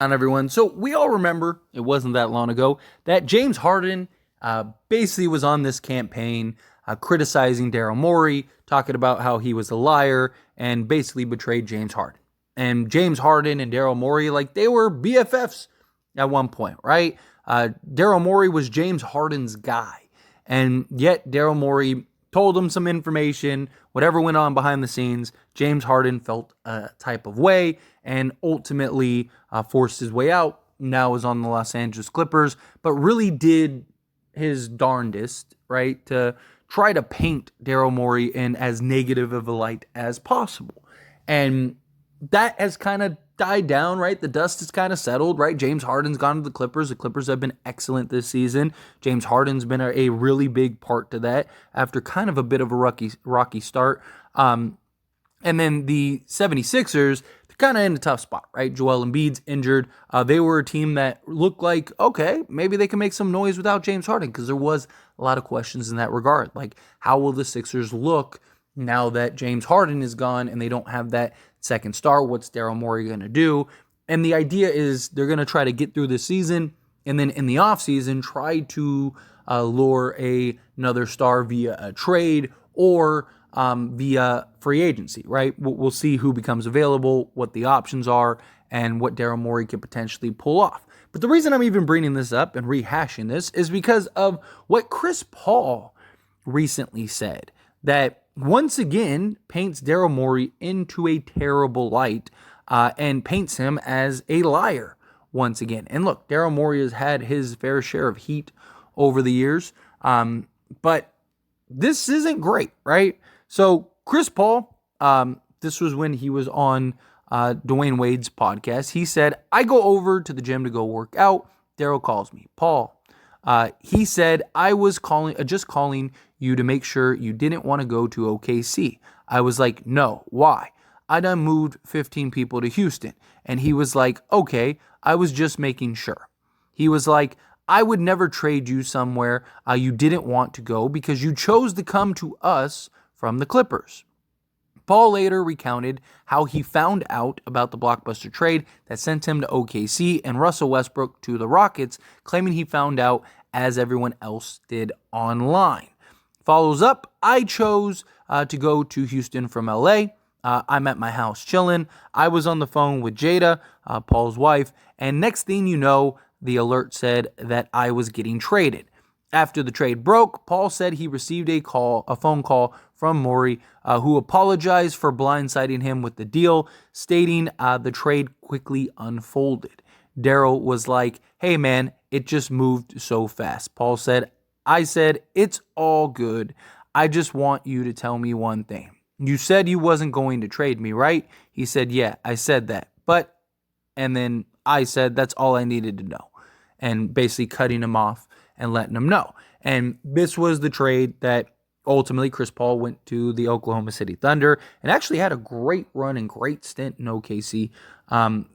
On everyone. So we all remember, it wasn't that long ago, that James Harden basically was on this campaign criticizing Daryl Morey, talking about how he was a liar and basically betrayed James Harden. And James Harden and Daryl Morey, like they were BFFs at one point, right? Daryl Morey was James Harden's guy. And yet Daryl Morey told him some information, whatever went on behind the scenes, James Harden felt a type of way and ultimately forced his way out. Now is on the Los Angeles Clippers, but really did his darndest, right, to try to paint Daryl Morey in as negative of a light as possible. And that has kind of died down, right? The dust has kind of settled, right? James Harden's gone to the Clippers. The Clippers have been excellent this season. James Harden's been a really big part to that after kind of a bit of a rocky start. And then the 76ers, they're kind of in a tough spot, right? Joel Embiid's injured. They were a team that looked like, okay, maybe they can make some noise without James Harden, because there was a lot of questions in that regard. Like, how will the Sixers look now that James Harden is gone and they don't have that second star? What's Daryl Morey going to do? And the idea is they're going to try to get through this season, and then in the offseason try to lure another star via a trade or via free agency, right? We'll see who becomes available, what the options are, and what Daryl Morey could potentially pull off. But the reason I'm even bringing this up and rehashing this is because of what Chris Paul recently said, that once again paints Daryl Morey into a terrible light and paints him as a liar once again. And look, Daryl Morey has had his fair share of heat over the years, but this isn't great, right? So Chris Paul, this was when he was on Dwayne Wade's podcast. He said, "I go over to the gym to go work out. Daryl calls me, Paul. He said, I was just calling you to make sure you didn't want to go to OKC. I was like, no, why? I done moved 15 people to Houston. And he was like, okay, I was just making sure. He was like, I would never trade you somewhere you didn't want to go because you chose to come to us from the Clippers." Paul later recounted how he found out about the blockbuster trade that sent him to OKC and Russell Westbrook to the Rockets, claiming he found out as everyone else did online. Follows up, "I chose to go to Houston from LA. I'm at my house chilling. I was on the phone with Jada, Paul's wife, and next thing you know, the alert said that I was getting traded. After the trade broke, Paul said he received a phone call from Morey, who apologized for blindsiding him with the deal, stating the trade quickly unfolded. Daryl was like, hey man, it just moved so fast. Paul said, I said, it's all good. I just want you to tell me one thing. You said you wasn't going to trade me, right? He said, yeah, I said that. But, and then I said, that's all I needed to know. And basically cutting him off and letting him know. And this was the trade that ultimately Chris Paul went to the Oklahoma City Thunder and actually had a great run and great stint in OKC,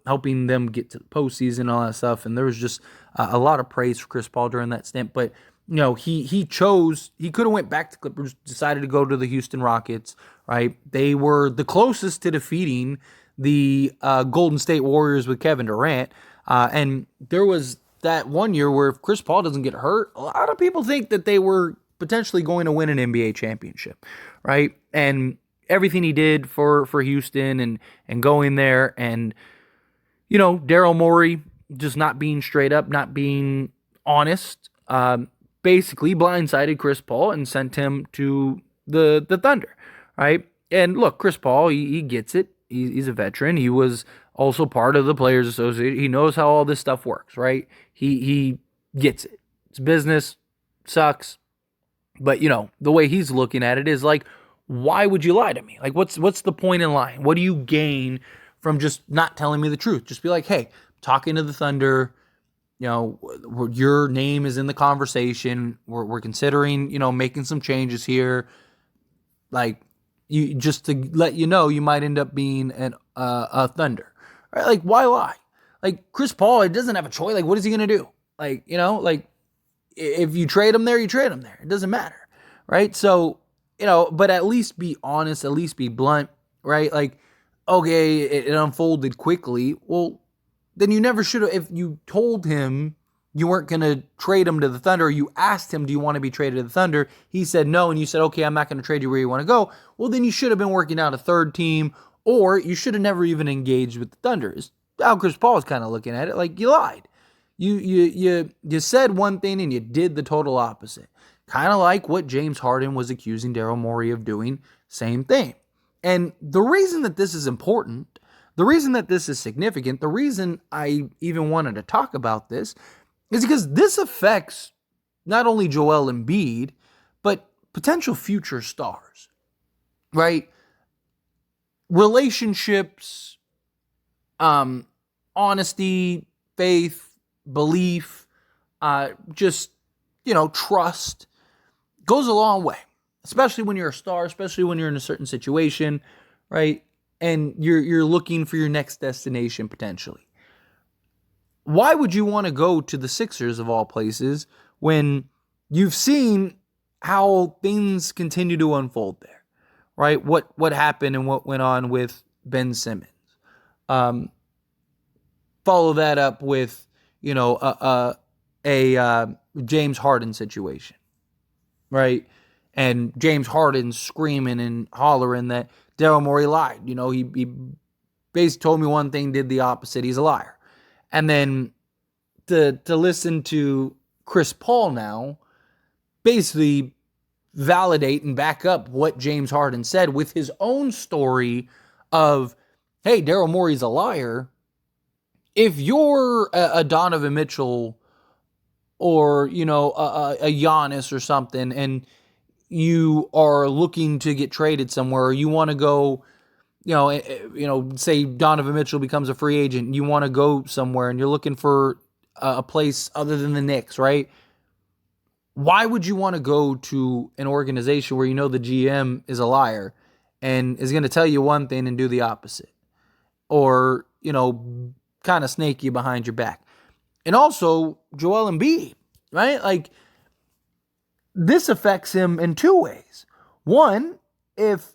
helping them get to the postseason and all that stuff. And there was just a lot of praise for Chris Paul during that stint. But, you know, he could have went back to Clippers, decided to go to the Houston Rockets, right? They were the closest to defeating the Golden State Warriors with Kevin Durant. And there was that one year where if Chris Paul doesn't get hurt, a lot of people think that they were potentially going to win an NBA championship, right? And everything he did for Houston and going there and, you know, Daryl Morey just not being straight up, not being honest, basically blindsided Chris Paul and sent him to the Thunder, right? And look, Chris Paul, he gets it. He's a veteran. He was also part of the Players Association. He knows how all this stuff works, right? He gets it. It's business, sucks. But, you know, the way he's looking at it is like, why would you lie to me? Like, what's the point in lying? What do you gain from just not telling me the truth? Just be like, hey, I'm talking to the Thunder. You know, your name is in the conversation. We're considering, you know, making some changes here. Like, you just to let you know, you might end up being a Thunder. Right? Like, why lie? Like, Chris Paul, he doesn't have a choice. Like, what is he going to do? Like, you know, like, if you trade him there, you trade him there. It doesn't matter, right? So, you know, but at least be honest, at least be blunt, right? Like, okay, it unfolded quickly. Well, then you never should have. If you told him you weren't going to trade him to the Thunder, or you asked him, do you want to be traded to the Thunder? He said no, and you said, okay, I'm not going to trade you where you want to go. Well, then you should have been working out a third team, or you should have never even engaged with the Thunder. How Chris Paul is kind of looking at it, like you lied. You said one thing and you did the total opposite. Kind of like what James Harden was accusing Daryl Morey of doing, same thing. And the reason that this is important, the reason that this is significant, the reason I even wanted to talk about this is because this affects not only Joel Embiid, but potential future stars, right? Relationships, honesty, faith, belief, trust goes a long way, especially when you're a star, especially when you're in a certain situation, right? And you're looking for your next destination potentially. Why would you want to go to the Sixers of all places when you've seen how things continue to unfold there, right? What happened and what went on with Ben Simmons. Follow that up with, a James Harden situation, right? And James Harden screaming and hollering that Daryl Morey lied. He basically told me one thing, did the opposite. He's a liar. And then to listen to Chris Paul now basically validate and back up what James Harden said with his own story of, hey, Daryl Morey's a liar. If you're a Donovan Mitchell or, a Giannis or something, and you are looking to get traded somewhere, or you want to go, say Donovan Mitchell becomes a free agent, and you want to go somewhere, and you're looking for a place other than the Knicks, right? Why would you want to go to an organization where the GM is a liar and is going to tell you one thing and do the opposite? Or, kind of snake you behind your back. And also, Joel Embiid, right? Like, this affects him in two ways. One, if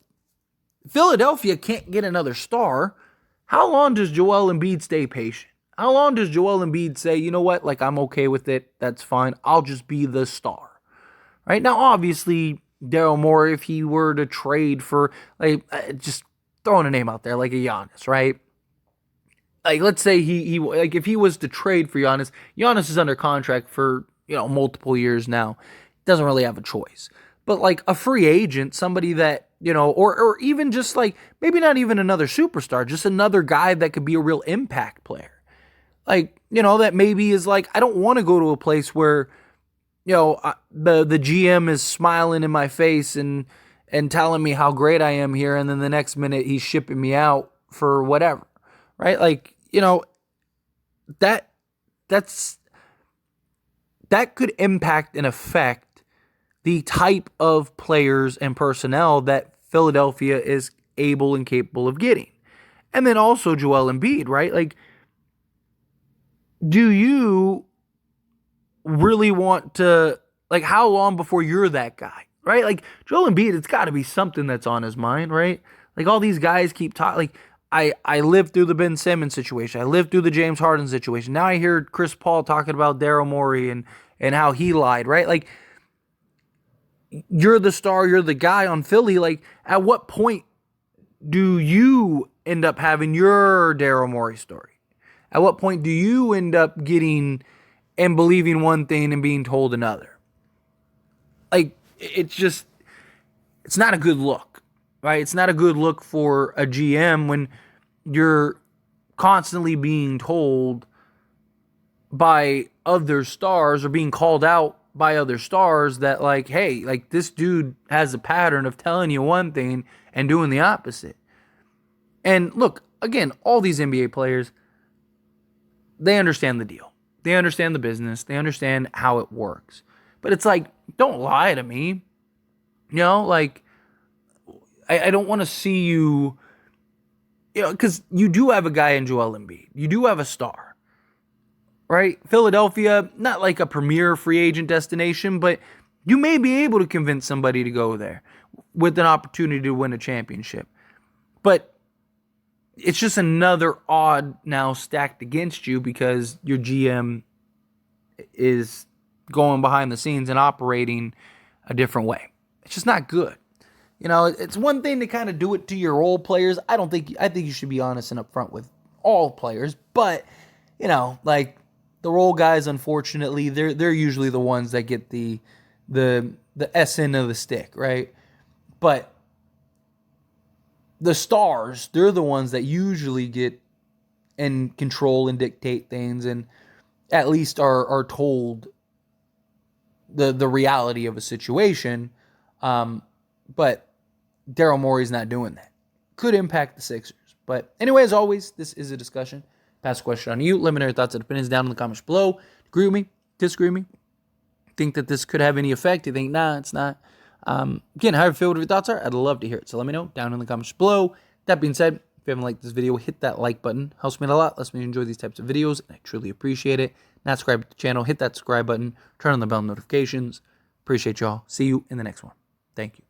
Philadelphia can't get another star, how long does Joel Embiid stay patient? How long does Joel Embiid say, you know what, like, I'm okay with it, that's fine, I'll just be the star, right? Now, obviously, Daryl Morey, if he were to trade for, just throwing a name out there, like a Giannis, right? Like, let's say he if he was to trade for Giannis is under contract for, multiple years now. Doesn't really have a choice. But like a free agent, somebody that, or even just like, maybe not even another superstar, just another guy that could be a real impact player. Like, that maybe is like, I don't want to go to a place where, the GM is smiling in my face and telling me how great I am here, and then the next minute he's shipping me out for whatever. Right? Like, that could impact and affect the type of players and personnel that Philadelphia is able and capable of getting. And then also Joel Embiid, right? Like, do you really want to, like, how long before you're that guy, right? Like, Joel Embiid, it's got to be something that's on his mind, right? Like, all these guys keep talking, like, I lived through the Ben Simmons situation. I lived through the James Harden situation. Now I hear Chris Paul talking about Daryl Morey and how he lied, right? Like, you're the star, you're the guy on Philly. Like, at what point do you end up having your Daryl Morey story? At what point do you end up getting and believing one thing and being told another? Like, it's not a good look, right? It's not a good look for a GM when you're constantly being told by other stars or being called out by other stars that, like, hey, like, this dude has a pattern of telling you one thing and doing the opposite. And look, again, all these NBA players, they understand the deal. They understand the business. They understand how it works. But it's like, don't lie to me. Like, I don't want to see you, because you do have a guy in Joel Embiid. You do have a star, right? Philadelphia, not like a premier free agent destination, but you may be able to convince somebody to go there with an opportunity to win a championship. But it's just another odd now stacked against you because your GM is going behind the scenes and operating a different way. It's just not good. You know, it's one thing to kind of do it to your role players. I think you should be honest and upfront with all players, but you know, like the role guys, unfortunately, they're usually the ones that get the S end of the stick, right? But the stars, they're the ones that usually get and control and dictate things, and at least are told the reality of a situation. But Daryl Morey's not doing that. Could impact the Sixers. But anyway, as always, this is a discussion. Pass a question on you. Let me know your thoughts and opinions down in the comments below. Agree with me? Disagree with me? Think that this could have any effect? You think, nah, it's not? Again, how you feel, what your thoughts are, I'd love to hear it. So let me know down in the comments below. That being said, if you haven't liked this video, hit that like button. Helps me a lot. Lets me enjoy these types of videos, and I truly appreciate it. Not subscribe to the channel, hit that subscribe button. Turn on the bell notifications. Appreciate y'all. See you in the next one. Thank you.